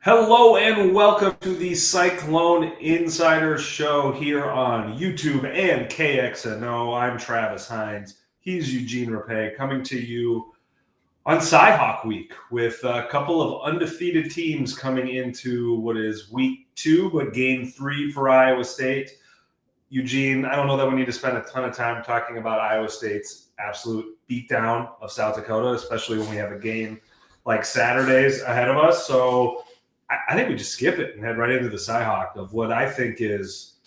Hello and welcome to the Cyclone Insider Show here on YouTube and KXNO. I'm Travis Hines. He's Eugene Rapay coming to you on Cyhawk Week with a couple of undefeated teams coming into what is week 2, but game 3 for Iowa State. Eugene, I don't know that we need to spend a ton of time talking about Iowa State's absolute beatdown of South Dakota, especially when we have a game like Saturdays ahead of us. So I think we just skip it and head right into the Cyhawk of what I think is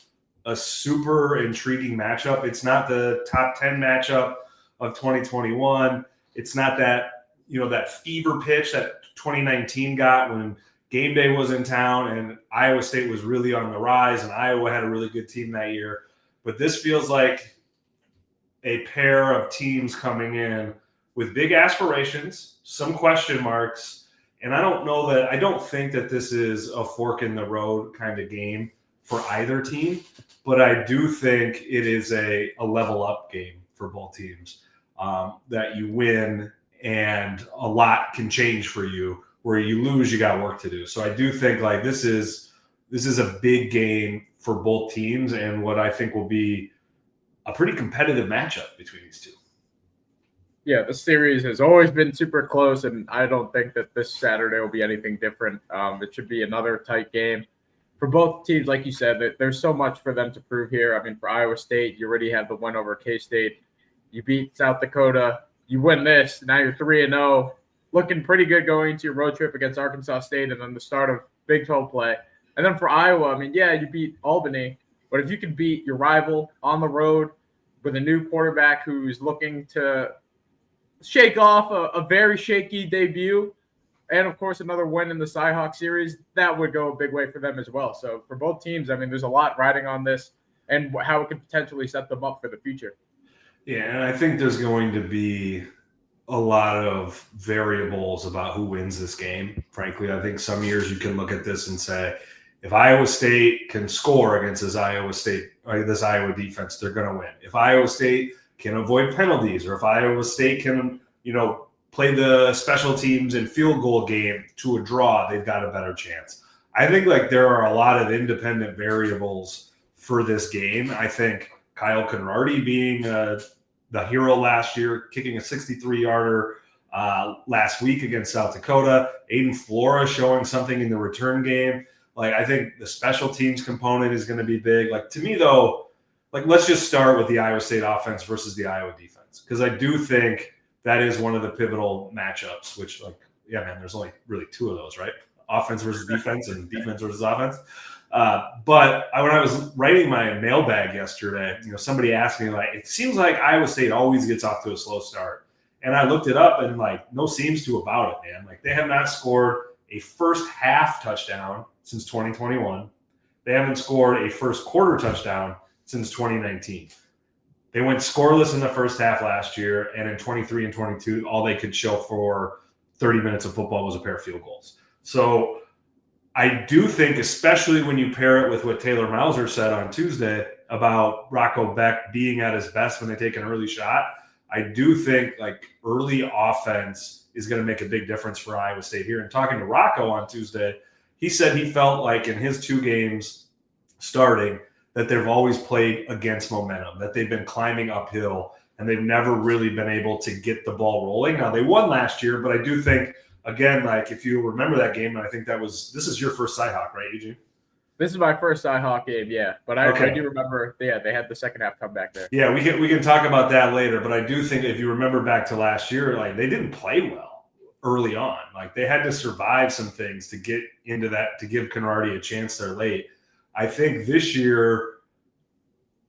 a super intriguing matchup. It's not the top 10 matchup of 2021. It's not that, that fever pitch that 2019 got when game day was in town and Iowa State was really on the rise and Iowa had a really good team that year. But this feels like a pair of teams coming in with big aspirations, some question marks. And I don't think that this is a fork in the road kind of game for either team, but I do think it is a level up game for both teams, that you win and a lot can change for you. Where you lose, you got work to do. So I do think this is a big game for both teams and what I think will be a pretty competitive matchup between these two. Yeah, the series has always been super close, and I don't think that this Saturday will be anything different. It should be another tight game for both teams. Like you said, that there's so much for them to prove here. I mean, for Iowa State, you already have the win over K-State. You beat South Dakota. You win this. Now you're 3-0, looking pretty good going into your road trip against Arkansas State and then the start of Big 12 play. And then for Iowa, I mean, yeah, you beat Albany, but if you can beat your rival on the road with a new quarterback who's looking to shake off a very shaky debut, and of course another win in the Cyhawk series, that would go a big way for them as well. So for both teams, I mean, there's a lot riding on this and how it could potentially set them up for the future. Yeah, and I think there's going to be a lot of variables about who wins this game. Frankly, I think some years you can look at this and say, if Iowa State can score against this Iowa defense, they're going to win. If Iowa State can avoid penalties, or if Iowa State can, play the special teams and field goal game to a draw, they've got a better chance. I think there are a lot of independent variables for this game. I think Kyle Conradi being the hero last year, kicking a 63-yarder last week against South Dakota, Aiden Flora showing something in the return game. I think the special teams component is going to be big. To me, though, let's just start with the Iowa State offense versus the Iowa defense, because I do think that is one of the pivotal matchups, which, there's only really two of those, right? Offense versus defense and defense versus offense. But when I was writing my mailbag yesterday, somebody asked me, it seems like Iowa State always gets off to a slow start. And I looked it up and, no seems to about it, man. They have not scored a first half touchdown since 2021. They haven't scored a first quarter touchdown since 2019. They went scoreless in the first half last year, and in 23 and 22, all they could show for 30 minutes of football was a pair of field goals. So I do think, especially when you pair it with what Taylor Mauser said on Tuesday about Rocco Beck being at his best when they take an early shot, I do think early offense is going to make a big difference for Iowa State here. And talking to Rocco on Tuesday, he said he felt in his 2 games starting that they've always played against momentum, that they've been climbing uphill, and they've never really been able to get the ball rolling. Now, they won last year, but I do think, again, if you remember that game, and I think this is your first Cyhawk, right, Eugene? This is my first Cyhawk game, yeah. But I do remember, they had the second half comeback there. Yeah, we can talk about that later, but I do think if you remember back to last year, they didn't play well early on. They had to survive some things to get into that, to give Conradi a chance there late. I think this year,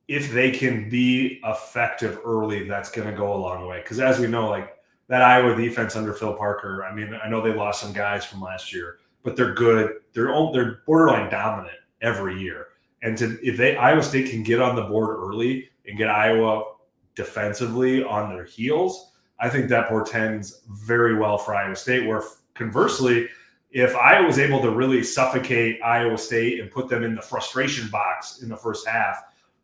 if they can be effective early, that's going to go a long way. Because as we know, that Iowa defense under Phil Parker, I mean, I know they lost some guys from last year, but they're good. They're borderline dominant every year. And if Iowa State can get on the board early and get Iowa defensively on their heels, I think that portends very well for Iowa State. Where conversely, if Iowa was able to really suffocate Iowa State and put them in the frustration box in the first half,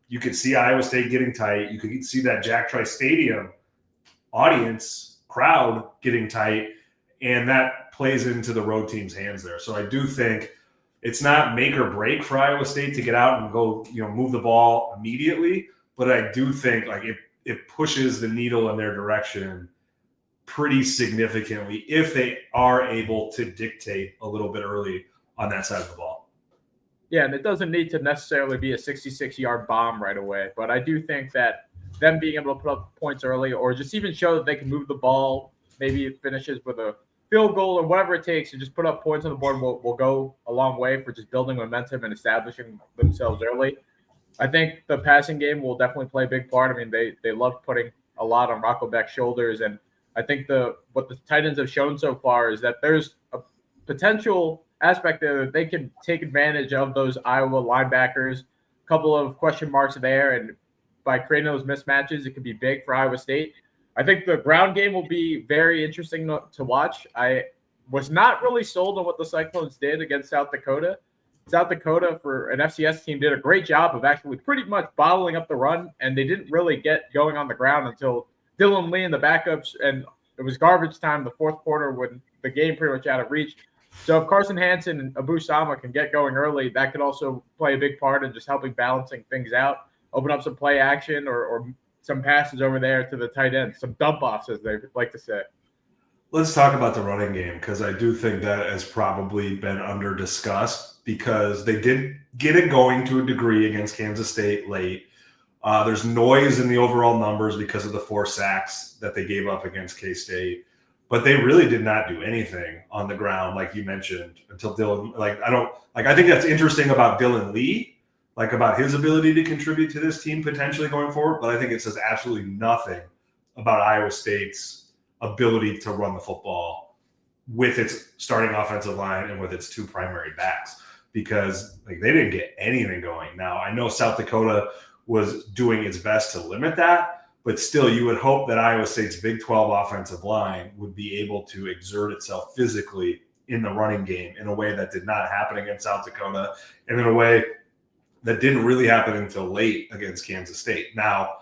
you could see Iowa State getting tight. You could see that Jack Trice Stadium crowd getting tight. and that plays into the road team's hands there. So I do think it's not make or break for Iowa State to get out and go, move the ball immediately, but I do think like it pushes the needle in their direction pretty significantly if they are able to dictate a little bit early on that side of the ball. Yeah, and it doesn't need to necessarily be a 66-yard bomb right away, but I do think that them being able to put up points early or just even show that they can move the ball, maybe it finishes with a field goal or whatever it takes, and just put up points on the board will go a long way for just building momentum and establishing themselves early. I think the passing game will definitely play a big part. I mean, they love putting a lot on Rocco Beck's shoulders, and I think what the tight ends have shown so far is that there's a potential aspect there that they can take advantage of those Iowa linebackers. A couple of question marks there, and by creating those mismatches, it could be big for Iowa State. I think the ground game will be very interesting to watch. I was not really sold on what the Cyclones did against South Dakota. South Dakota, for an FCS team, did a great job of actually pretty much bottling up the run, and they didn't really get going on the ground until Dylan Lee and the backups, and it was garbage time the fourth quarter when the game pretty much out of reach. So if Carson Hansen and Abu Sama can get going early, that could also play a big part in just helping balancing things out, open up some play action or some passes over there to the tight end, some dump-offs, as they like to say. Let's talk about the running game, because I do think that has probably been under-discussed because they did get it going to a degree against Kansas State late. There's noise in the overall numbers because of the 4 sacks that they gave up against K-State, but they really did not do anything on the ground, like you mentioned, until Dylan. I think that's interesting about Dylan Lee, about his ability to contribute to this team potentially going forward, but I think it says absolutely nothing about Iowa State's ability to run the football with its starting offensive line and with its 2 primary backs, because they didn't get anything going. Now, I know South Dakota was doing its best to limit that, but still you would hope that Iowa State's Big 12 offensive line would be able to exert itself physically in the running game in a way that did not happen against South Dakota, and in a way that didn't really happen until late against Kansas State. Now,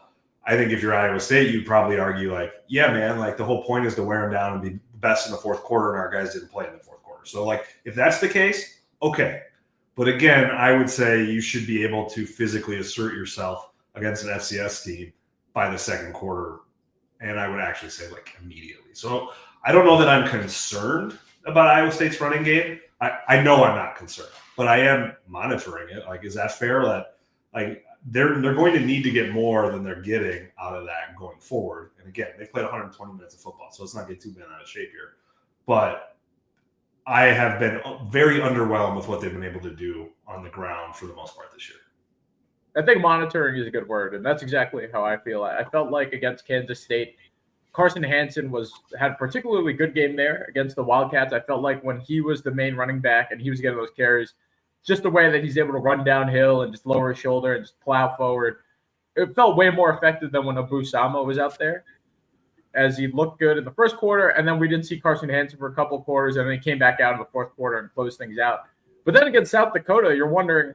I think if you're Iowa State, you'd probably argue yeah, man, the whole point is to wear them down and be best in the fourth quarter, and our guys didn't play in the fourth quarter. So if that's the case, okay. But again, I would say you should be able to physically assert yourself against an FCS team by the second quarter. And I would actually say immediately. So I don't know that I'm concerned about Iowa State's running game. I know I'm not concerned, but I am monitoring it. Is that fair? That they're going to need to get more than they're getting out of that going forward. And again, they played 120 minutes of football, so let's not get too bent out of shape here. But I have been very underwhelmed with what they've been able to do on the ground for the most part this year. I think monitoring is a good word, and that's exactly how I feel. I felt like against Kansas State, Carson Hansen had a particularly good game there against the Wildcats. I felt like when he was the main running back and he was getting those carries, just the way that he's able to run downhill and just lower his shoulder and just plow forward, it felt way more effective than when Abu Sama was out there, as he looked good in the first quarter, and then we didn't see Carson Hansen for a couple of quarters, and then he came back out in the fourth quarter and closed things out. But then against South Dakota, you're wondering,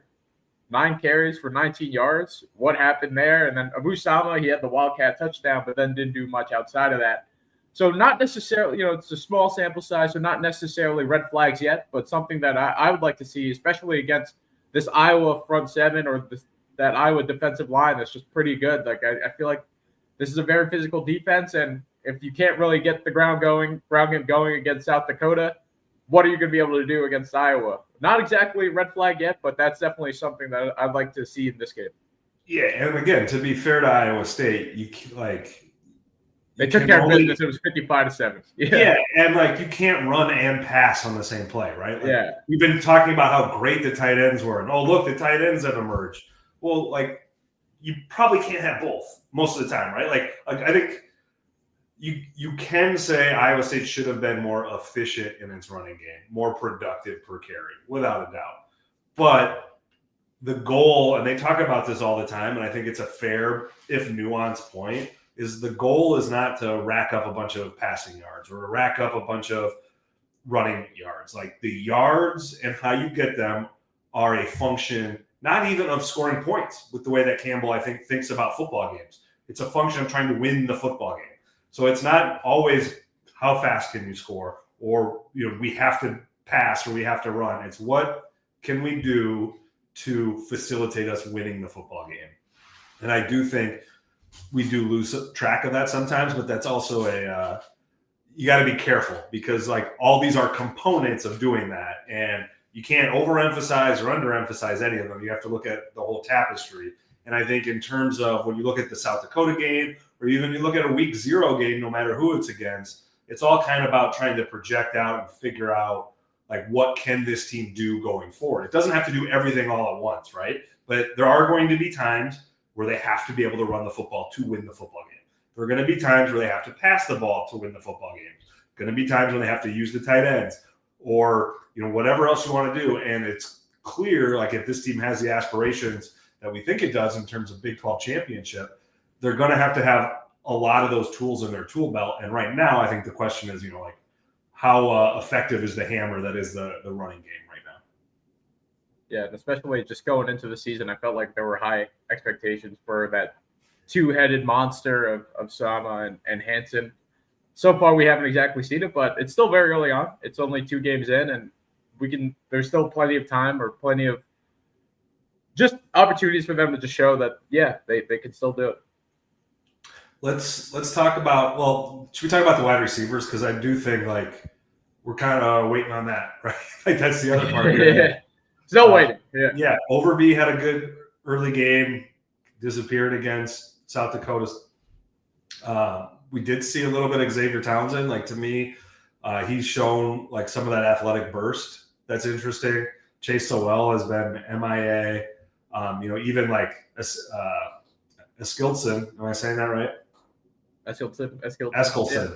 9 carries for 19 yards, what happened there? And then Abu Sama, he had the Wildcat touchdown, but then didn't do much outside of that. So not necessarily, it's a small sample size, so not necessarily red flags yet, but something that I would like to see, especially against this Iowa front seven or that Iowa defensive line that's just pretty good. I feel like this is a very physical defense, and if you can't really get the ground game going against South Dakota, what are you going to be able to do against Iowa? Not exactly red flag yet, but that's definitely something that I'd like to see in this game. Yeah, and again, to be fair to Iowa State, they took care of business. It was 55-7. Yeah, and you can't run and pass on the same play, right? Yeah. We've been talking about how great the tight ends were, and look, the tight ends have emerged. Well, you probably can't have both most of the time, right? I think you can say Iowa State should have been more efficient in its running game, more productive per carry, without a doubt. But the goal, and they talk about this all the time, and I think it's a fair, if nuanced point, is the goal is not to rack up a bunch of passing yards or to rack up a bunch of running yards. The yards and how you get them are a function not even of scoring points with the way that Campbell, I think, thinks about football games. It's a function of trying to win the football game. So it's not always how fast can you score or we have to pass or we have to run. It's what can we do to facilitate us winning the football game. And I do think we do lose track of that sometimes, but that's also you got to be careful, because like all these are components of doing that, and you can't overemphasize or underemphasize any of them. You have to look at the whole tapestry. And I think in terms of when you look at the South Dakota game, or even you look at a week 0 game, no matter who it's against, it's all kind of about trying to project out and figure out like what can this team do going forward. It doesn't have to do everything all at once, right? But there are going to be times where they have to be able to run the football to win the football game. There are going to be times where they have to pass the ball to win the football game. Going to be times when they have to use the tight ends, or whatever else you want to do. And it's clear, like if this team has the aspirations that we think it does in terms of Big 12 championship, they're going to have a lot of those tools in their tool belt. And right now, I think the question is, like how effective is the hammer that is the running game right now? Yeah, and especially just going into the season, I felt like there were high expectations for that two-headed monster of Sama and Hansen. So far, we haven't exactly seen it, but it's still very early on. It's only 2 games in, and there's still plenty of time, or plenty of just opportunities for them to just show that, yeah, they can still do it. Let's talk about, should we talk about the wide receivers? Because I do think like we're kind of waiting on that, right? Like that's the other part. Yeah. Still waiting. Yeah. Overby had a good early game, disappeared against South Dakota. We did see a little bit of Xavier Townsend. Like to me, he's shown like some of that athletic burst. That's interesting. Chase Sowell has been MIA. Even like Eskildsen. Am I saying that right? Eskildsen. Yeah.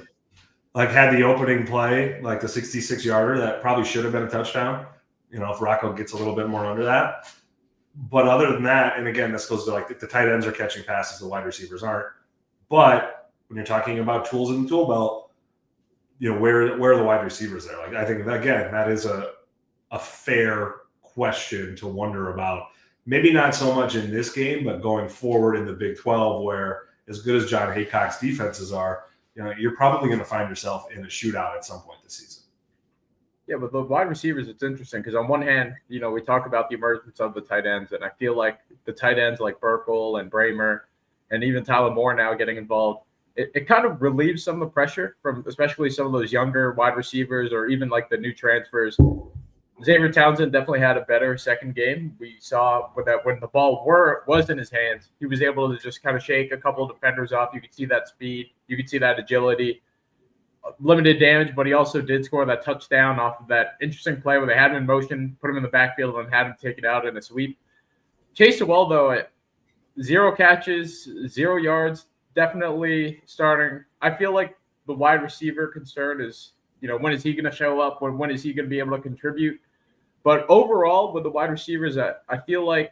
Like had the opening play, like the 66-yarder that probably should have been a touchdown. If Rocco gets a little bit more under that. But other than that, and again, this goes to like the tight ends are catching passes, the wide receivers aren't. But when you're talking about tools in the tool belt, where are the wide receivers there? Like I think again, that is a fair question to wonder about. Maybe not so much in this game, but going forward in the Big 12, where as good as John Haycock's defenses are, you're probably going to find yourself in a shootout at some point this season. Yeah, but the wide receivers, it's interesting because on one hand, we talk about the emergence of the tight ends, and I feel like the tight ends like Burkle and Bramer and even Tyler Moore now getting involved, it kind of relieves some of the pressure from especially some of those younger wide receivers or even like the new transfers. Xavier Townsend definitely had a better second game. We saw when the ball was in his hands, he was able to just kind of shake a couple of defenders off. You could see that speed. You could see that agility. Limited damage, but he also did score that touchdown off of that interesting play where they had him in motion, put him in the backfield, and had him take it out in a sweep. Chase Sowell, though, at 0 catches, 0 yards, definitely starting. I feel like the wide receiver concern is, when is he going to show up? When is he going to be able to contribute? But overall, with the wide receivers, I feel like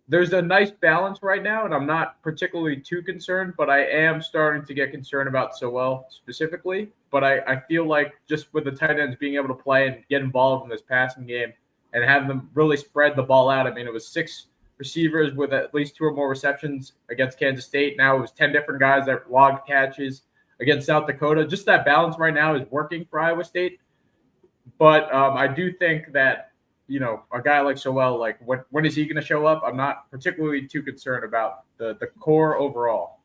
there's a nice balance right now, and I'm not particularly too concerned, but I am starting to get concerned about Sowell specifically. But I feel like just with the tight ends being able to play and get involved in this passing game and have them really spread the ball out. I mean, it was 6 receivers with at least 2 or more receptions against Kansas State. Now it was 10 different guys that logged catches against South Dakota. Just that balance right now is working for Iowa State. But I do think that, a guy like Sowell, like when is he going to show up? I'm not particularly too concerned about the core overall.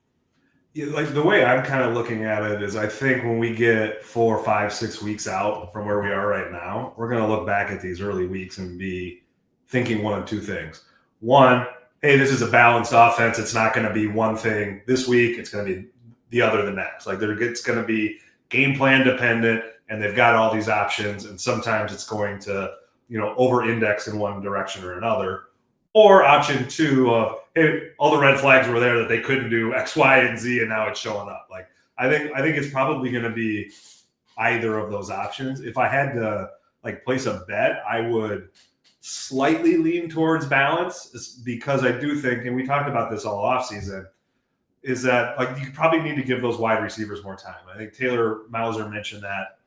Yeah, like the way I'm kind of looking at it is I think when we get 4, 5, 6 weeks out from where we are right now, we're going to look back at these early weeks and be thinking one of 2 things. One, hey, this is a balanced offense. It's not going to be one thing this week. It's going to be the other the next. Like it's going to be game plan dependent, and they've got all these options, and sometimes it's going to, over-index in one direction or another. Or option 2 of, hey, all the red flags were there that they couldn't do X, Y, and Z, and now it's showing up. Like I think it's probably going to be either of those options. If I had to place a bet, I would slightly lean towards balance, because I do think, and we talked about this all offseason, is that you probably need to give those wide receivers more time. I think Taylor Mauser mentioned that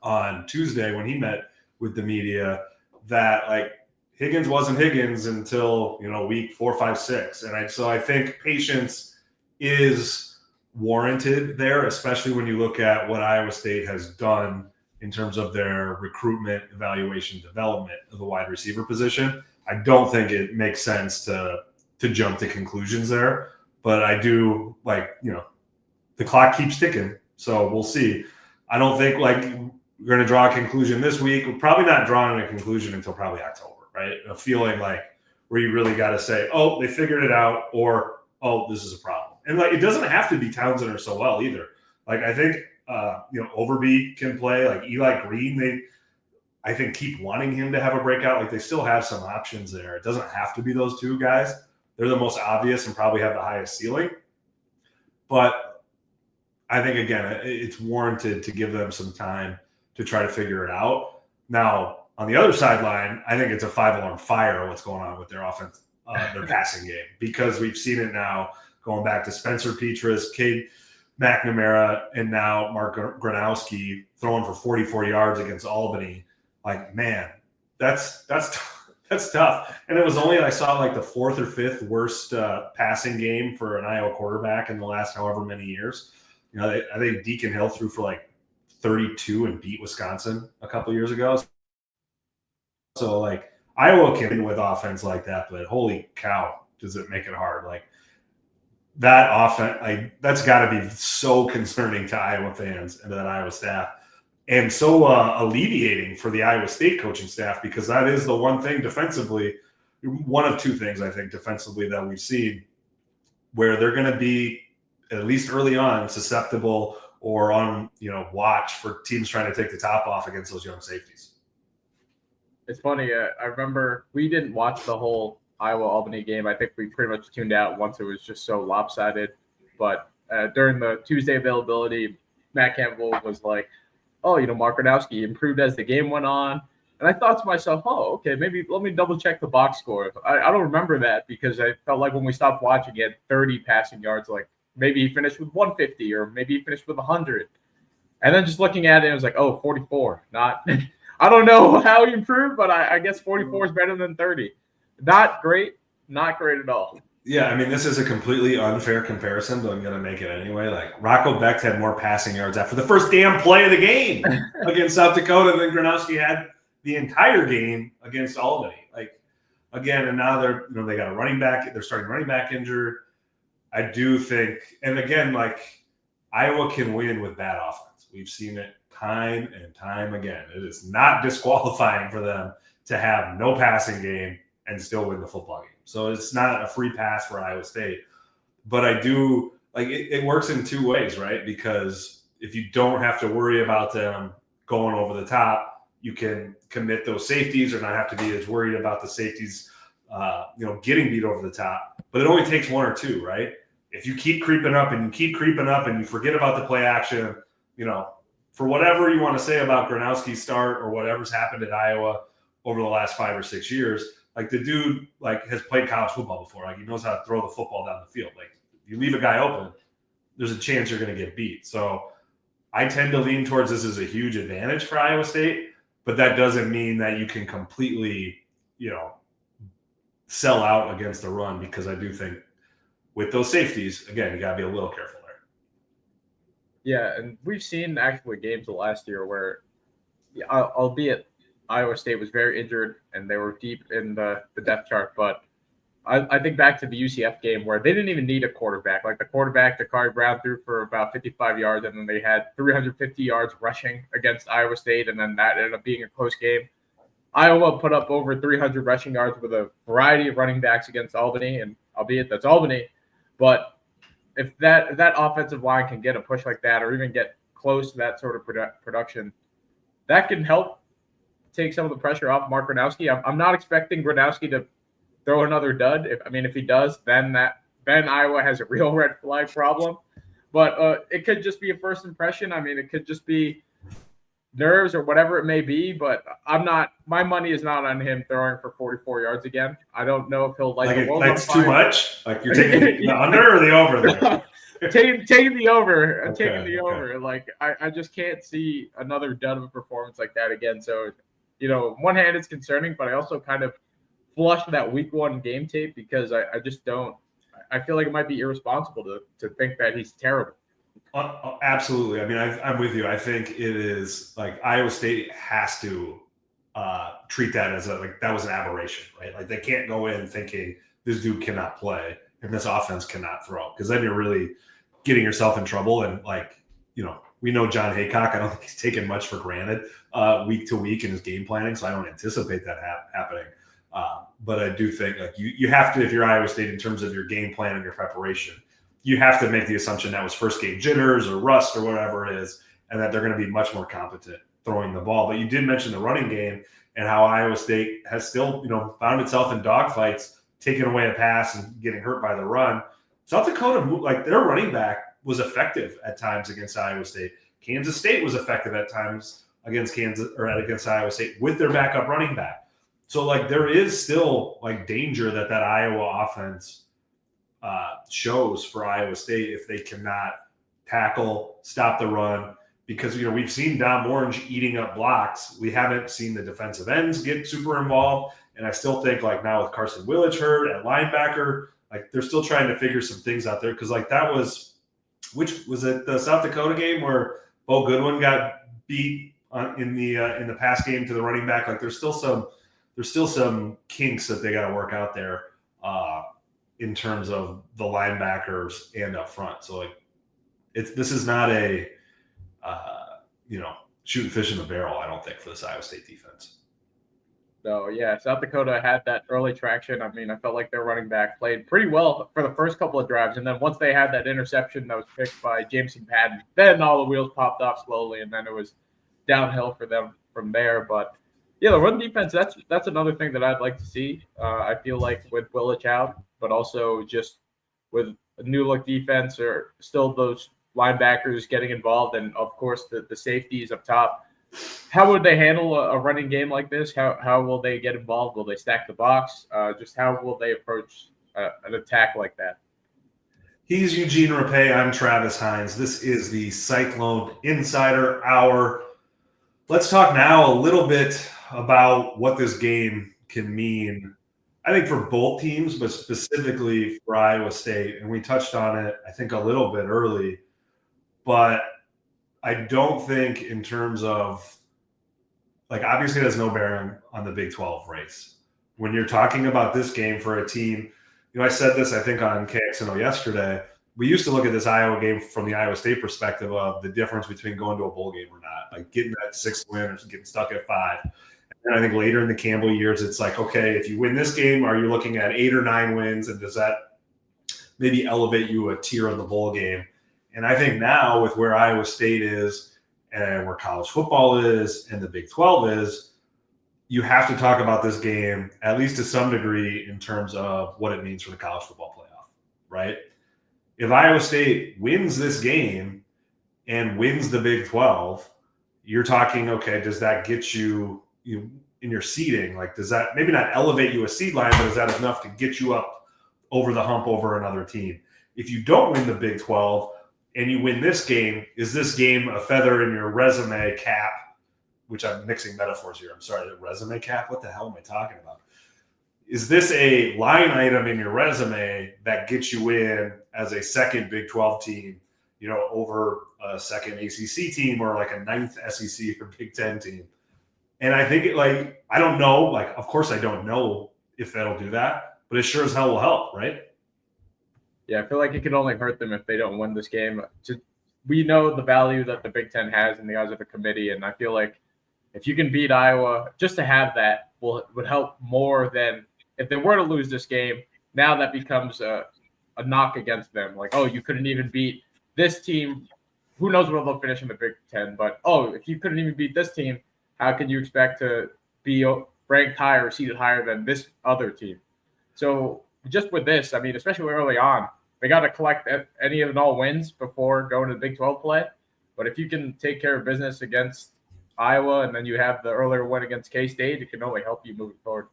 on Tuesday when he met with the media, that Higgins wasn't Higgins until week 4, 5, 6, and so I think patience is warranted there, especially when you look at what Iowa State has done in terms of their recruitment, evaluation, development of the wide receiver position. I don't think it makes sense to jump to conclusions there, but I do the clock keeps ticking, so we'll see. I don't think we're going to draw a conclusion this week. We're probably not drawing a conclusion until probably October, right? A feeling where you really got to say, oh, they figured it out, or oh, this is a problem. And it doesn't have to be Townsend or Sowell either. I think Overby can play. Eli Green, they I think keep wanting him to have a breakout. They still have some options there. It doesn't have to be those two guys. They're the most obvious and probably have the highest ceiling. But I think, again, it's warranted to give them some time to try to figure it out. Now, on the other sideline, I think it's a 5-alarm fire what's going on with their offense, their passing game, because we've seen it now going back to Spencer Petras, Cade McNamara, and now Mark Gronowski throwing for 44 yards against Albany. Man, that's tough. And it was only, I saw the fourth or fifth worst passing game for an Iowa quarterback in the last however many years. I think Deacon Hill threw for 32 and beat Wisconsin a couple years ago. So Iowa can win with offense like that, but holy cow, does it make it hard? That offense, that's got to be so concerning to Iowa fans and to that Iowa staff, and so alleviating for the Iowa State coaching staff, because that is the one thing defensively, one of two things I think defensively that we've seen where they're going to be, at least early on, susceptible or on watch for teams trying to take the top off against those young safeties. It's funny. I remember we didn't watch the whole Iowa-Albany game. I think we pretty much tuned out once it was just so lopsided. But during the Tuesday availability, Matt Campbell was like, oh, Mark Gronowski improved as the game went on. And I thought to myself, oh, okay, maybe let me double-check the box score. I don't remember that, because I felt like when we stopped watching, he had 30 passing yards. Maybe he finished with 150 or maybe he finished with 100. And then just looking at it, it was 44. Not – I don't know how he improved, but I guess 44 is better than 30. Not great at all. Yeah, this is a completely unfair comparison, but I'm going to make it anyway. Rocco Becht had more passing yards after the first damn play of the game against South Dakota than Gronowski had the entire game against Albany. Again, and now they got a running back. They're starting running back injured. I do think, and again, Iowa can win with bad offense. We've seen it time and time again. It is not disqualifying for them to have no passing game and still win the football game. So it's not a free pass for Iowa State. But I do, it works in two ways, right? Because if you don't have to worry about them going over the top, you can commit those safeties or not have to be as worried about the safeties, getting beat over the top. But it only takes one or two, right? If you keep creeping up and you forget about the play action, for whatever you want to say about Gronowski's start or whatever's happened at Iowa over the last 5 or 6 years, the dude has played college football before. He knows how to throw the football down the field. You leave a guy open, there's a chance you're going to get beat. So I tend to lean towards this as a huge advantage for Iowa State, but that doesn't mean that you can completely, sell out against the run, because I do think with those safeties, again, you got to be a little careful there. Yeah, and we've seen actually games of last year where, albeit Iowa State was very injured and they were deep in the depth chart, but I think back to the UCF game where they didn't even need a quarterback. The quarterback, Dakari Brown, threw for about 55 yards, and then they had 350 yards rushing against Iowa State, and then that ended up being a close game. Iowa put up over 300 rushing yards with a variety of running backs against Albany, and albeit that's Albany, but if that offensive line can get a push like that or even get close to that sort of production, that can help take some of the pressure off Mark Gronowski. I'm not expecting Gronowski to throw another dud. If he does, then Iowa has a real red flag problem. But it could just be a first impression. It could just be nerves or whatever it may be. But my money is not on him throwing for 44 yards again. I don't know if he'll the world that's too much. You're taking the under or the over there? taking the over. Okay, taking the over. I just can't see another dud of a performance like that again. So, on one hand, it's concerning, but I also kind of flushed that week one game tape because I just don't. I feel like it might be irresponsible to think that he's terrible. Absolutely. I mean, I'm with you. I think it is like Iowa State has to treat that as that was an aberration, right? Like they can't go in thinking this dude cannot play and this offense cannot throw, because then you're really getting yourself in trouble. And we know John Haycock. I don't think he's taken much for granted week to week in his game planning, so I don't anticipate that happening. But I do think you have to, if you're Iowa State, in terms of your game plan and your preparation, you have to make the assumption that was first game jitters or rust or whatever it is, and that they're going to be much more competent throwing the ball. But you did mention the running game and how Iowa State has still, found itself in dogfights, taking away a pass and getting hurt by the run. South Dakota, their running back was effective at times against Iowa State. Kansas State was effective at times against Iowa State with their backup running back. So there is still danger that Iowa offense shows for Iowa State if they cannot tackle, stop the run, because we've seen Dom Orange eating up blocks. We haven't seen the defensive ends get super involved, and I still think now with Carson Willich hurt at linebacker, they're still trying to figure some things out there, because that was the South Dakota game where Bo Goodwin got beat in the pass game to the running back. There's still some kinks that they got to work out there in terms of the linebackers and up front. So this is not a shooting fish in the barrel, I don't think, for this Iowa State defense. So yeah, South Dakota had that early traction. I mean, I felt like their running back played pretty well for the first couple of drives, and then once they had that interception that was picked by Jameson Patton, then all the wheels popped off slowly, and then it was downhill for them from there. But yeah, the run defense, that's another thing that I'd like to see. I feel like with Willich out, but also just with a new look defense, or still those linebackers getting involved, and of course the safeties up top. How would they handle a running game like this? How will they get involved? Will they stack the box? Just how will they approach an attack like that? He's Eugene Rapay. I'm Travis Hines. This is the Cyclone Insider Hour. Let's talk now a little bit about what this game can mean, I think, for both teams, but specifically for Iowa State. And we touched on it, I think, a little bit early. But I don't think in terms of, obviously it has no bearing on the Big 12 race. When you're talking about this game for a team, I said this, I think, on KXNO yesterday. We used to look at this Iowa game from the Iowa State perspective of the difference between going to a bowl game or not, getting that 6th win or getting stuck at 5. And I think later in the Campbell years, it's okay, if you win this game, are you looking at 8 or 9 wins? And does that maybe elevate you a tier in the bowl game? And I think now with where Iowa State is and where college football is and the Big 12 is, you have to talk about this game, at least to some degree, in terms of what it means for the college football playoff, right? If Iowa State wins this game and wins the Big 12, you're talking, okay, does that get you in your seeding? Does that maybe not elevate you a seed line, but is that enough to get you up over the hump over another team? If you don't win the Big 12 and you win this game, is this game a feather in your resume cap? Which I'm mixing metaphors here. I'm sorry, the resume cap? What the hell am I talking about? Is this a line item in your resume that gets you in as a second Big 12 team, over a second ACC team or a 9th SEC or Big 10 team? And I think I don't know, of course I don't know if that'll do that, but it sure as hell will help, right? Yeah, I feel like it could only hurt them if they don't win this game. We know the value that the Big Ten has in the eyes of the committee, and I feel like if you can beat Iowa, just to have that would help more than if they were to lose this game. Now that becomes a knock against them. You couldn't even beat this team. Who knows where they'll finish in the Big Ten? But, if you couldn't even beat this team, how can you expect to be ranked higher or seated higher than this other team? So just with this, I mean, especially early on, they got to collect any and all wins before going to the Big 12 play. But if you can take care of business against Iowa and then you have the earlier win against K-State, it can only help you moving forward.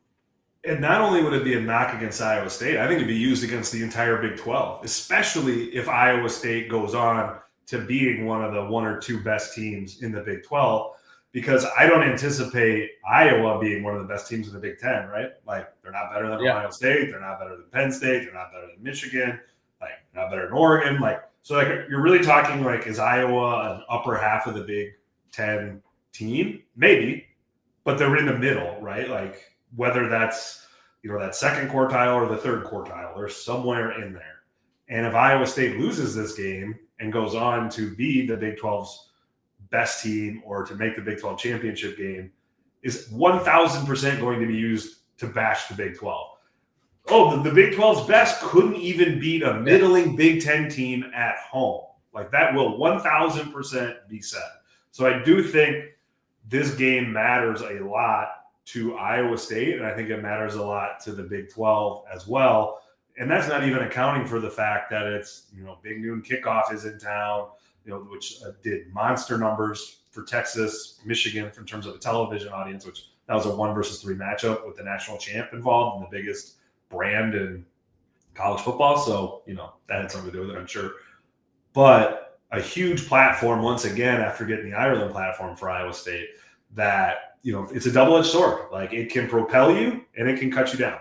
And not only would it be a knock against Iowa State, I think it'd be used against the entire Big 12, especially if Iowa State goes on to being one of the 1 or 2 best teams in the Big 12, because I don't anticipate Iowa being one of the best teams in the Big 10, right? They're not better than Ohio State. They're not better than Penn State. They're not better than Michigan. They're not better than Oregon. So like you're really talking like, is Iowa an upper half of the Big Ten team? Maybe, but they're in the middle, right? Like whether that's, that second quartile or the third quartile, they're somewhere in there. And if Iowa State loses this game and goes on to be the Big 12's best team or to make the Big 12 championship game, is 1,000% going to be used to bash the Big 12. Oh, the Big 12's best couldn't even beat a middling Big 10 team at home. Like that will 1,000% be said. So I do think this game matters a lot to Iowa State, and I think it matters a lot to the Big 12 as well. And that's not even accounting for the fact that it's, Big Noon Kickoff is in town, which did monster numbers for Texas, Michigan in terms of a television audience, which that was a 1 versus 3 matchup with the national champ involved and the biggest brand in college football. So, that had something to do with it, I'm sure. But a huge platform, once again, after getting the Ireland platform for Iowa State, that, it's a double-edged sword. Like it can propel you and it can cut you down.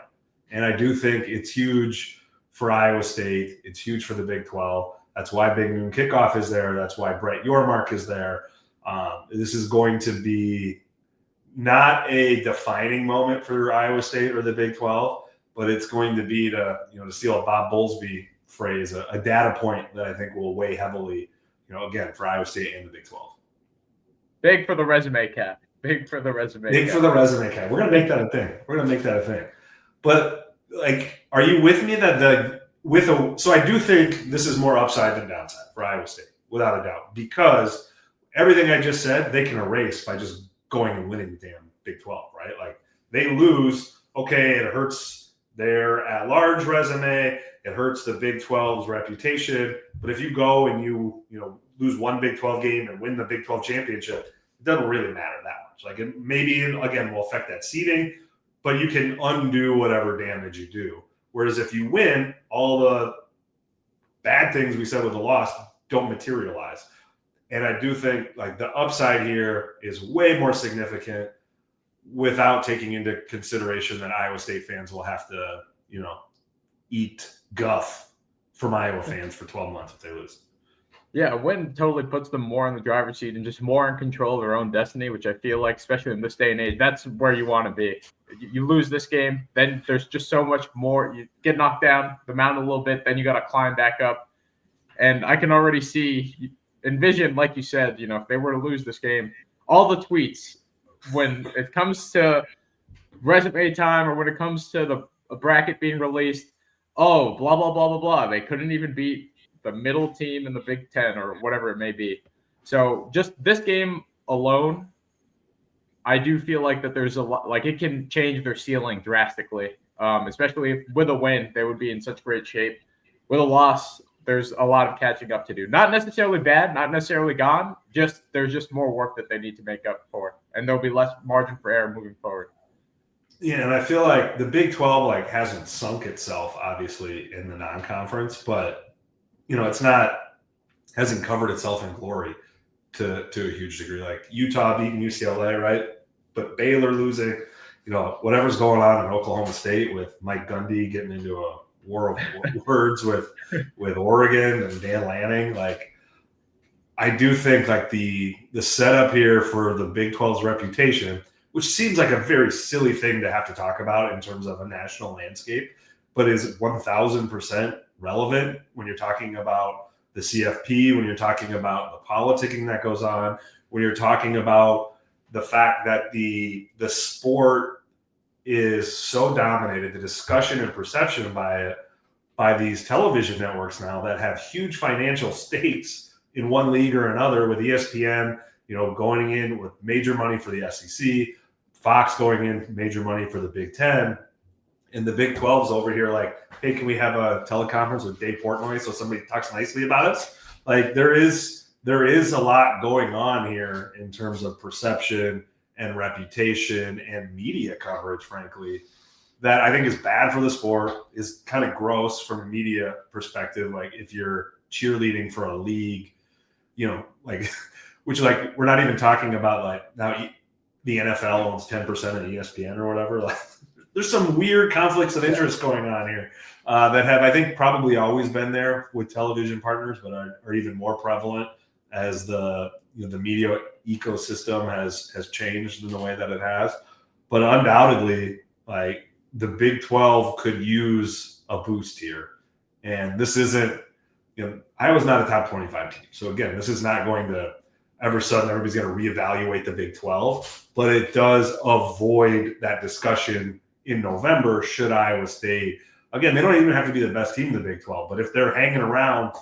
And I do think it's huge for Iowa State. It's huge for the Big 12. That's why Big Noon Kickoff is there. That's why Brett Yormark is there. This is going to be not a defining moment for Iowa State or the Big 12, but it's going to be, to steal a Bob Bowlesby phrase, a data point that I think will weigh heavily, again, for Iowa State and the Big 12. Big for the resume cap. Big for the resume Big cap. for the resume cap. We're going to make that a thing. But, like, are you with me that so I do think this is more upside than downside for Iowa State, without a doubt, because everything I just said, they can erase by just going and winning the damn Big 12, right? Like, they lose, okay, it hurts their at-large resume, it hurts the Big 12's reputation, but if you go and you lose one Big 12 game and win the Big 12 championship, it doesn't really matter that much. Like, it maybe, again, will affect that seeding, but you can undo whatever damage you do. Whereas if you win, all the bad things we said with the loss don't materialize. And I do think like the upside here is way more significant without taking into consideration that Iowa State fans will have to, eat guff from Iowa fans for 12 months if they lose. Yeah, a win totally puts them more in the driver's seat and just more in control of their own destiny, which I feel like, especially in this day and age, that's where you want to be. You lose this game, then there's just so much more. You get knocked down the mountain a little bit, then you got to climb back up. And I can already envision, like you said, if they were to lose this game, all the tweets when it comes to resume time or when it comes to a bracket being released, oh, blah, blah, blah, blah, blah. They couldn't even beat the middle team in the Big Ten or whatever it may be. So just this game alone, I do feel like that there's a lot, like it can change their ceiling drastically, especially if with a win, they would be in such great shape. With a loss, there's a lot of catching up to do. Not necessarily bad, not necessarily gone, there's just more work that they need to make up for, and there'll be less margin for error moving forward. Yeah, and I feel like the Big 12 hasn't sunk itself, obviously, in the non-conference, but hasn't covered itself in glory to a huge degree. Like Utah beating UCLA, right? But Baylor losing, whatever's going on in Oklahoma State with Mike Gundy getting into a war of words with Oregon and Dan Lanning. Like, I do think the setup here for the Big 12's reputation, which seems like a very silly thing to have to talk about in terms of a national landscape, but is 1,000% relevant when you're talking about the CFP, when you're talking about the politicking that goes on, when you're talking about the fact that the sport is so dominated, the discussion and perception by these television networks now that have huge financial stakes in one league or another, with ESPN, going in with major money for the SEC, Fox going in major money for the Big Ten, and the Big 12's over here like, hey, can we have a teleconference with Dave Portnoy so somebody talks nicely about us? Like, there is a lot going on here in terms of perception and reputation and media coverage, frankly, that I think is bad for the sport, is kind of gross from a media perspective. Like, if you're cheerleading for a league, which we're not even talking about now the NFL owns 10% of ESPN or whatever. Like, there's some weird conflicts of interest going on here that have, I think, probably always been there with television partners, but are even more prevalent as the media ecosystem has changed in the way that it has. But undoubtedly, like, the Big 12 could use a boost here. And this isn't, Iowa's not a top 25 team. So again, this is not going to everybody's going to reevaluate the Big 12, but it does avoid that discussion in November should Iowa State, again, they don't even have to be the best team in the Big 12, but if they're hanging around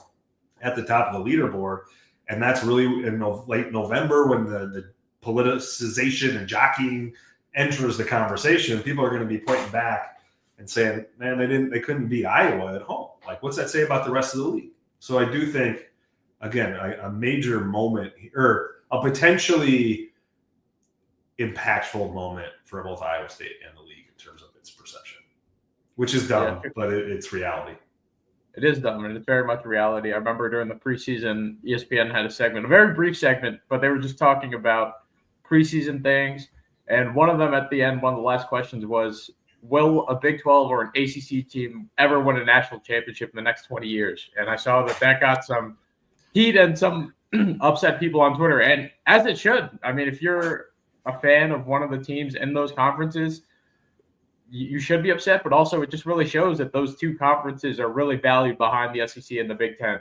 at the top of the leaderboard, and that's really in late November when the politicization and jockeying enters the conversation, people are going to be pointing back and saying, man, they couldn't beat Iowa at home. Like, what's that say about the rest of the league? So I do think, again, a major moment, or a potentially impactful moment for both Iowa State and the league in terms of its perception, which is dumb, but it's reality. It is dumb, and it's very much reality. I remember during the preseason, ESPN had a segment, a very brief segment, but they were just talking about preseason things. And one of them at the end, one of the last questions was, will a Big 12 or an ACC team ever win a national championship in the next 20 years? And I saw that got some heat and some upset people on Twitter, and as it should. I mean, if you're a fan of one of the teams in those conferences, you should be upset, but also it just really shows that those two conferences are really valued behind the SEC and the Big Ten.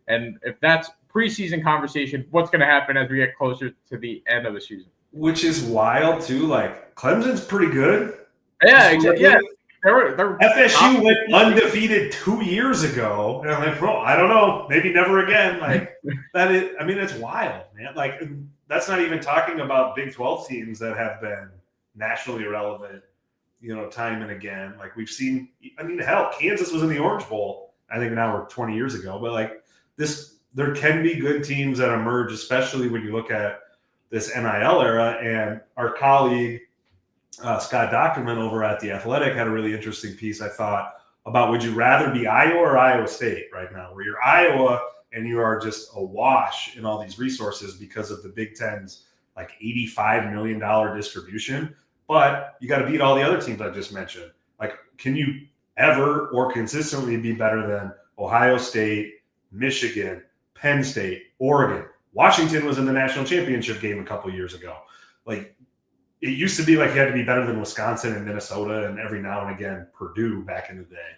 And if that's preseason conversation, what's going to happen as we get closer to the end of the season? Which is wild, too. Like, Clemson's pretty good. Yeah, exactly. Yeah. FSU went undefeated 2 years ago, and I'm like, bro, I don't know, maybe never again. Like, it's wild, man. Like, that's not even talking about Big 12 teams that have been nationally relevant, time and again. Like, we've seen, hell, Kansas was in the Orange Bowl, I think now we're 20 years ago, but like there can be good teams that emerge, especially when you look at this NIL era. And our colleague, Scott Dockerman over at The Athletic had a really interesting piece, I thought, about would you rather be Iowa or Iowa State right now, where you're Iowa and you are just awash in all these resources because of the Big Ten's like $85 million distribution, but you got to beat all the other teams I just mentioned. Like, can you ever or consistently be better than Ohio State, Michigan, Penn State, Oregon? Washington was in the national championship game a couple years ago. Like, it used to be like you had to be better than Wisconsin and Minnesota and every now and again Purdue back in the day.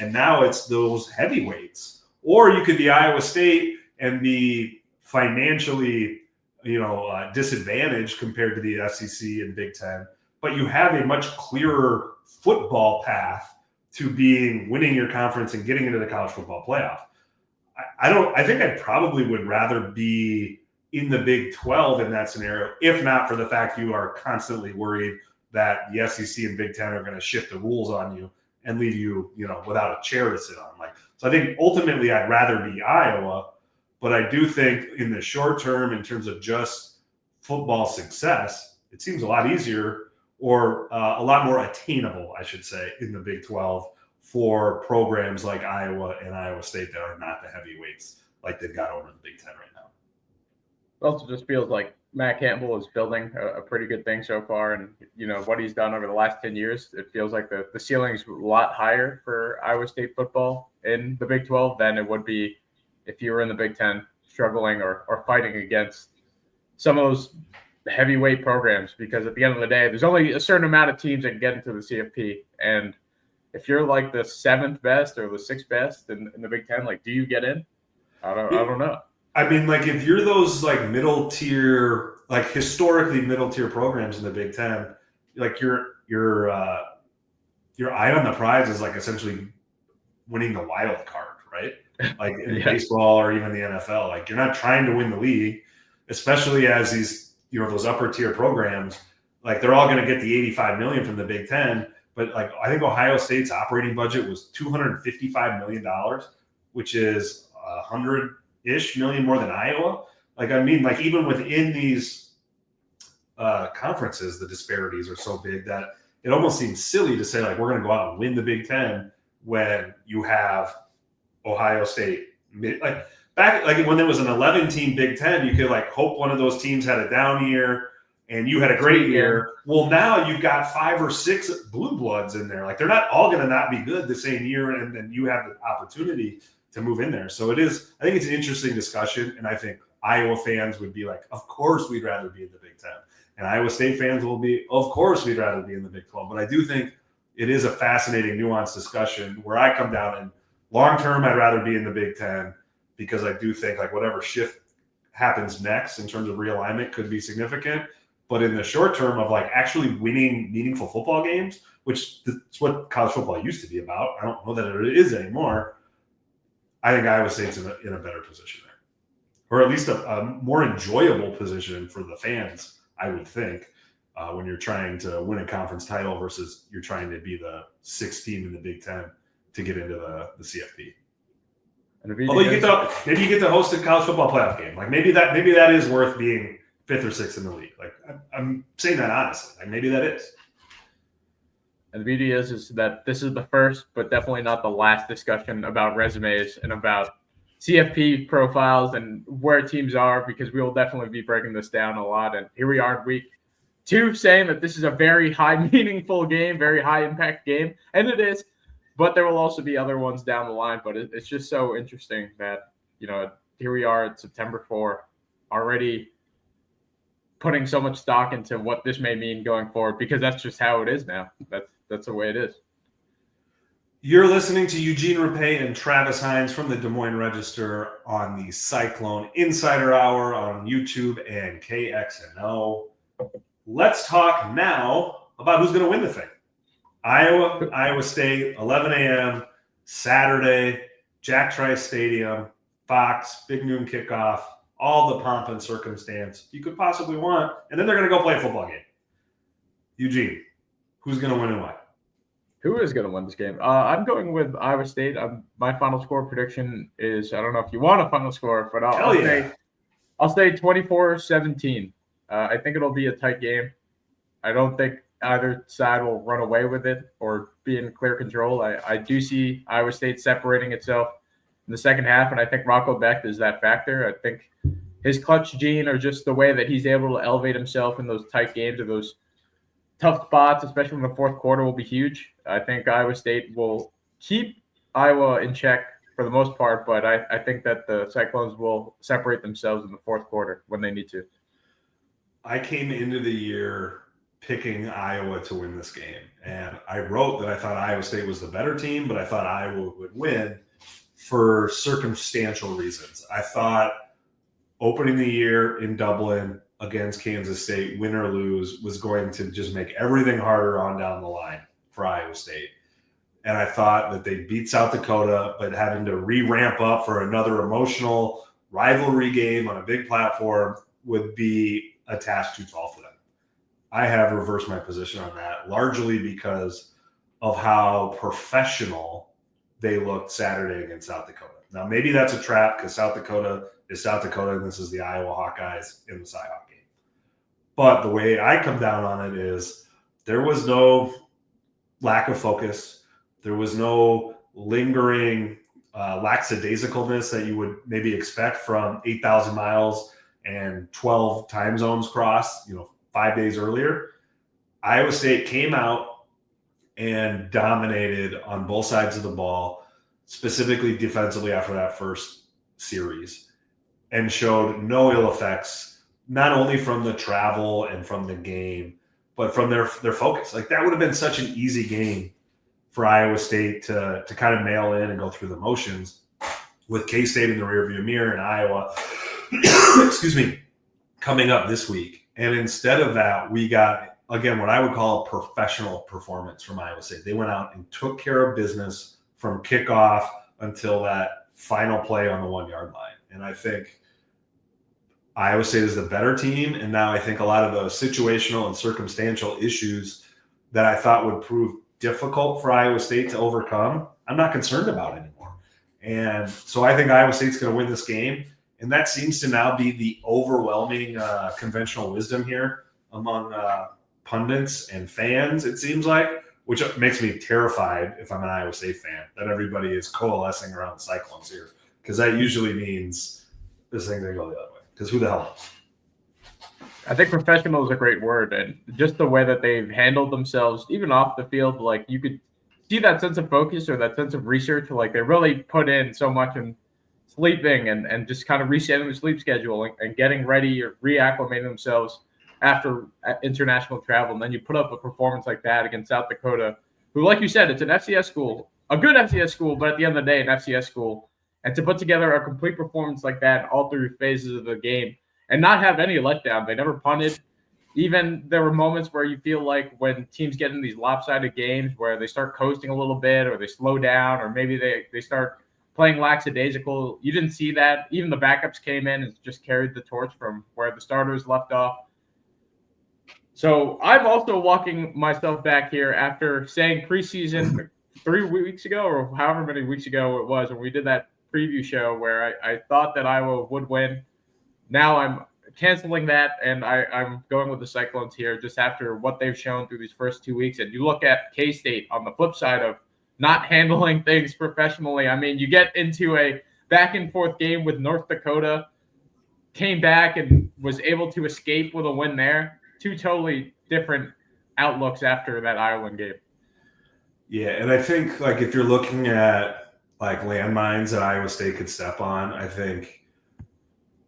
And now it's those heavyweights. Or you could be Iowa State and be financially, disadvantaged compared to the SEC and Big Ten, but you have a much clearer football path to winning your conference and getting into the college football playoff. I think I probably would rather be in the Big 12 in that scenario, if not for the fact you are constantly worried that the SEC and Big Ten are going to shift the rules on you and leave you, without a chair to sit on. So I think ultimately I'd rather be Iowa, but I do think in the short term, in terms of just football success, it seems a lot easier or a lot more attainable, I should say, in the Big 12 for programs like Iowa and Iowa State that are not the heavyweights like they've got over the Big Ten right now. It also just feels like Matt Campbell is building a pretty good thing so far. And, what he's done over the last 10 years, it feels like the ceiling's a lot higher for Iowa State football in the Big 12 than it would be if you were in the Big 10 struggling or fighting against some of those heavyweight programs. Because at the end of the day, there's only a certain amount of teams that can get into the CFP. And if you're like the seventh best or the sixth best in the Big 10, like, do you get in? I don't know. Like, if you're those like middle tier, like historically middle tier programs in the Big Ten, like your eye on the prize is like essentially winning the wild card, right? Like in baseball or even the NFL. Like, you're not trying to win the league, especially as these, those upper tier programs, like they're all going to get the $85 million from the Big Ten. But like, I think Ohio State's operating budget was $255 million, which is $100-ish million more than Iowa. Like, even within these conferences, the disparities are so big that it almost seems silly to say, like, we're going to go out and win the Big Ten when you have Ohio State. Like, back, like when there was an 11-team Big Ten, you could like hope one of those teams had a down year and you had a great year. Well, now you've got 5 or 6 blue bloods in there. Like, they're not all going to not be good the same year, and then you have the opportunity to move in there. So I think it's an interesting discussion, and I think Iowa fans would be like, of course we'd rather be in the Big Ten. And Iowa State fans will be, of course we'd rather be in the Big 12. But I do think it is a fascinating, nuanced discussion where I come down, and long term, I'd rather be in the Big Ten, because I do think like whatever shift happens next in terms of realignment could be significant. But in the short term of like actually winning meaningful football games, which is what college football used to be about, I don't know that it is anymore. I think Iowa State's in a better position there, or at least a more enjoyable position for the fans, I would think, when you're trying to win a conference title versus you're trying to be the 6th team in the Big Ten to get into the CFP. Although maybe you get to host a college football playoff game. Like maybe that is worth being 5th or 6th in the league. Like I'm saying that honestly. Like maybe that is. And the beauty is that this is the first, but definitely not the last discussion about resumes and about CFP profiles and where teams are, because we will definitely be breaking this down a lot. And here we are in week 2 saying that this is a very high meaningful game, very high impact game. And it is. But there will also be other ones down the line. But it's just so interesting that, here we are at September 4, already putting so much stock into what this may mean going forward, because that's just how it is now. That's the way it is. You're listening to Eugene Rapay and Travis Hines from the Des Moines Register on the Cyclone Insider Hour on YouTube and KXNO. Let's talk now about who's going to win the thing. Iowa State, 11 a.m., Saturday, Jack Trice Stadium, Fox, big noon kickoff, all the pomp and circumstance you could possibly want, and then they're going to go play a football game. Eugene, who's going to win and why? Who is going to win this game? I'm going with Iowa State. My final score prediction is, I don't know if you want a final score, but I'll say 24-17. I think it'll be a tight game. I don't think either side will run away with it or be in clear control. I do see Iowa State separating itself in the second half, and I think Rocco Becht is that factor. I think his clutch gene, or just the way that he's able to elevate himself in those tight games or those tough spots, especially in the fourth quarter, will be huge. I think Iowa State will keep Iowa in check for the most part, but I think that the Cyclones will separate themselves in the fourth quarter when they need to. I came into the year picking Iowa to win this game, and I wrote that I thought Iowa State was the better team, but I thought Iowa would win for circumstantial reasons. I thought opening the year in Dublin against Kansas State, win or lose, was going to just make everything harder on down the line for Iowa State. And I thought that they beat South Dakota, but having to re-ramp up for another emotional rivalry game on a big platform would be a task too tall for them. I have reversed my position on that, largely because of how professional they looked Saturday against South Dakota. Now, maybe that's a trap because South Dakota is South Dakota, and this is the Iowa Hawkeyes in the Cyhawk game. But the way I come down on it is there was no lack of focus. There was no lingering lackadaisicalness that you would maybe expect from 8,000 miles and 12 time zones crossed, 5 days earlier. Iowa State came out and dominated on both sides of the ball, specifically defensively after that first series, and showed no ill effects, not only from the travel and from the game, but from their focus. Like, that would have been such an easy game for Iowa State to kind of mail in and go through the motions with K-State in the rearview mirror and Iowa, coming up this week. And instead of that, we got, again, what I would call a professional performance from Iowa State. They went out and took care of business from kickoff until that final play on the 1-yard line. And I think Iowa State is the better team. And now I think a lot of the situational and circumstantial issues that I thought would prove difficult for Iowa State to overcome, I'm not concerned about anymore. And so I think Iowa State's going to win this game. And that seems to now be the overwhelming conventional wisdom here among pundits and fans, it seems like, which makes me terrified if I'm an Iowa State fan, that everybody is coalescing around the Cyclones here, because that usually means this thing's going to go the other way, because who the hell knows? I think professional is a great word, and just the way that they've handled themselves, even off the field, like you could see that sense of focus or that sense of research. Like they really put in so much in sleeping and just kind of resetting the sleep schedule and getting ready or reacclimating themselves after international travel. And then you put up a performance like that against South Dakota, who, like you said, it's an FCS school, a good FCS school, but at the end of the day, an FCS school. And to put together a complete performance like that in all three phases of the game and not have any letdown. They never punted. Even there were moments where you feel like when teams get in these lopsided games where they start coasting a little bit or they slow down or maybe they start playing lackadaisical. You didn't see that. Even the backups came in and just carried the torch from where the starters left off. So I'm also walking myself back here after saying preseason 3 weeks ago or however many weeks ago it was when we did that preview show where I thought that Iowa would win. Now I'm canceling that, and I'm going with the Cyclones here just after what they've shown through these first 2 weeks. And you look at K-State on the flip side of not handling things professionally. I mean, you get into a back-and-forth game with North Dakota, came back and was able to escape with a win there. Two totally different outlooks after that Ireland game. Yeah, and I think, like, if you're looking at, like, landmines that Iowa State could step on, I think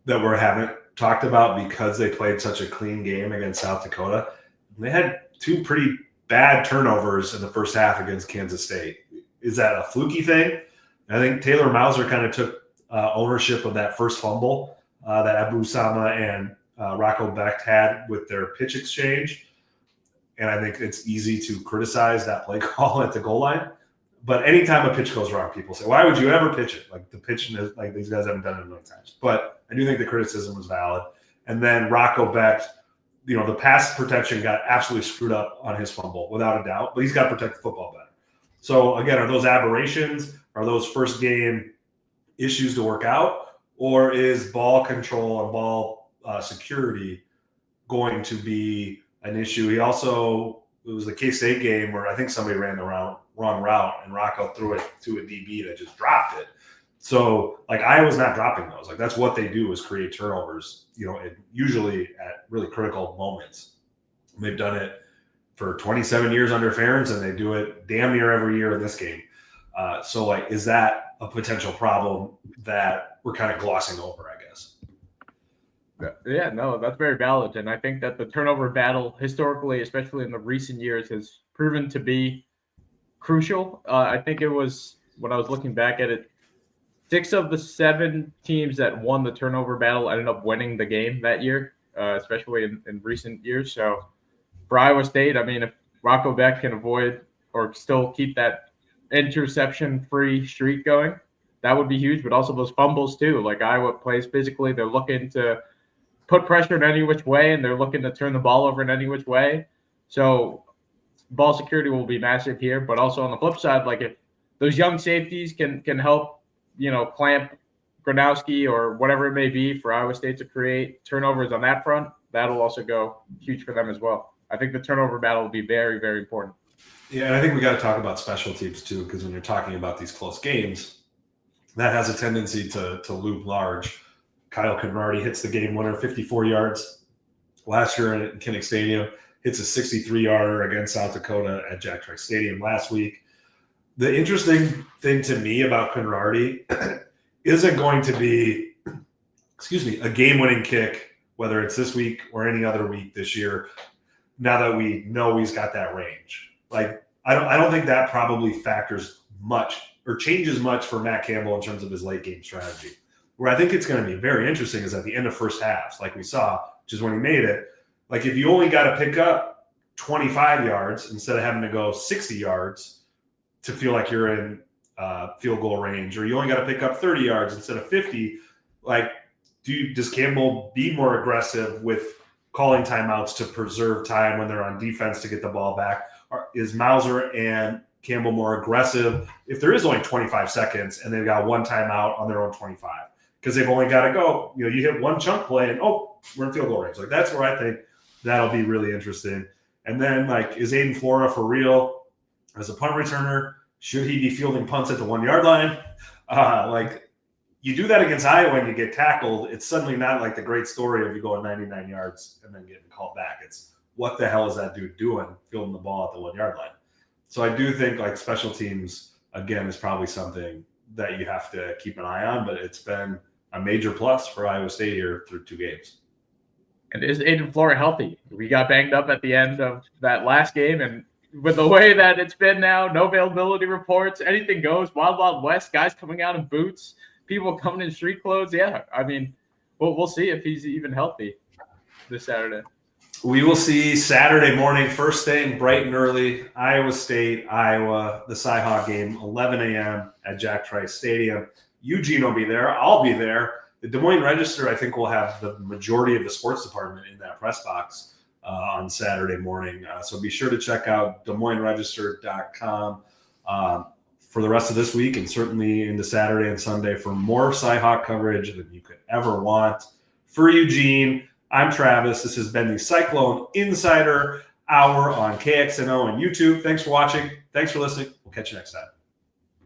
that we haven't talked about because they played such a clean game against South Dakota. They had two pretty bad turnovers in the first half against Kansas State. Is that a fluky thing? I think Taylor Mauser kind of took ownership of that first fumble that Abu Sama and Rocco Becht had with their pitch exchange. And I think it's easy to criticize that play call at the goal line. But anytime a pitch goes wrong, people say, why would you ever pitch it? Like the pitch, like these guys haven't done it a million times. But I do think the criticism was valid. And then Rocco Becht, the pass protection got absolutely screwed up on his fumble, without a doubt. But he's got to protect the football better. So, again, are those aberrations? Are those first game issues to work out? Or is ball control and ball security going to be an issue? It was the K-State game where I think somebody ran the wrong route and Rocco threw it to a DB that just dropped it. So, like, Iowa's not dropping those. Like, that's what they do is create turnovers, and usually at really critical moments. They've done it for 27 years under Ferentz, and they do it damn near every year in this game. So, like, is that a potential problem that we're kind of glossing over, I guess? Yeah, no, that's very valid. And I think that the turnover battle historically, especially in the recent years, has proven to be crucial. I think it was, when I was looking back at it, 6 of the 7 teams that won the turnover battle ended up winning the game that year, especially in recent years. So for Iowa State, I mean, if Rocco Becht can avoid or still keep that interception-free streak going, that would be huge. But also those fumbles too. Like, Iowa plays physically. They're looking to put pressure in any which way, and they're looking to turn the ball over in any which way. So ball security will be massive here. But also on the flip side, like, if those young safeties can help, clamp Gronowski or whatever it may be for Iowa State to create turnovers on that front, that'll also go huge for them as well. I think the turnover battle will be very, very important. Yeah, and I think we got to talk about special teams too, because when you're talking about these close games, that has a tendency to loom large. Kyle Conradi hits the game winner, 54 yards last year at Kinnick Stadium, hits a 63-yarder against South Dakota at Jack Trice Stadium last week. The interesting thing to me about Conradi isn't going to be, a game-winning kick, whether it's this week or any other week this year, now that we know he's got that range. Like, I don't think that probably factors much or changes much for Matt Campbell in terms of his late-game strategy. Where I think it's going to be very interesting is at the end of first halves, like we saw, which is when he made it. Like, if you only got to pick up 25 yards instead of having to go 60 yards to feel like you're in field goal range, or you only got to pick up 30 yards instead of 50, like, does Campbell be more aggressive with calling timeouts to preserve time when they're on defense to get the ball back? Or is Mauser and Campbell more aggressive if there is only 25 seconds and they've got one timeout on their own 25? Because they've only got to go, you hit one chunk play and, we're in field goal range. Like, that's where I think that'll be really interesting. And then, like, is Aiden Flora for real as a punt returner? Should he be fielding punts at the 1-yard line? you do that against Iowa and you get tackled, it's suddenly not like the great story of you going 99 yards and then getting called back. It's what the hell is that dude doing fielding the ball at the 1 yard line? So I do think like special teams, again, is probably something that you have to keep an eye on, but it's been a major plus for Iowa State here through 2 games. And is Aiden Flora healthy? We got banged up at the end of that last game, and with the way that it's been now, no availability reports, anything goes, Wild Wild West, guys coming out in boots, people coming in street clothes. Yeah, I mean, we'll see if he's even healthy this Saturday. We will see Saturday morning, first day in bright and early, Iowa State, Iowa, the Cyhawk game, 11 a.m. at Jack Trice Stadium. Eugene will be there. I'll be there. The Des Moines Register, I think, will have the majority of the sports department in that press box on Saturday morning. So be sure to check out DesMoinesRegister.com for the rest of this week and certainly into Saturday and Sunday for more Cyhawk coverage than you could ever want. For Eugene, I'm Travis. This has been the Cyclone Insider Hour on KXNO and YouTube. Thanks for watching. Thanks for listening. We'll catch you next time.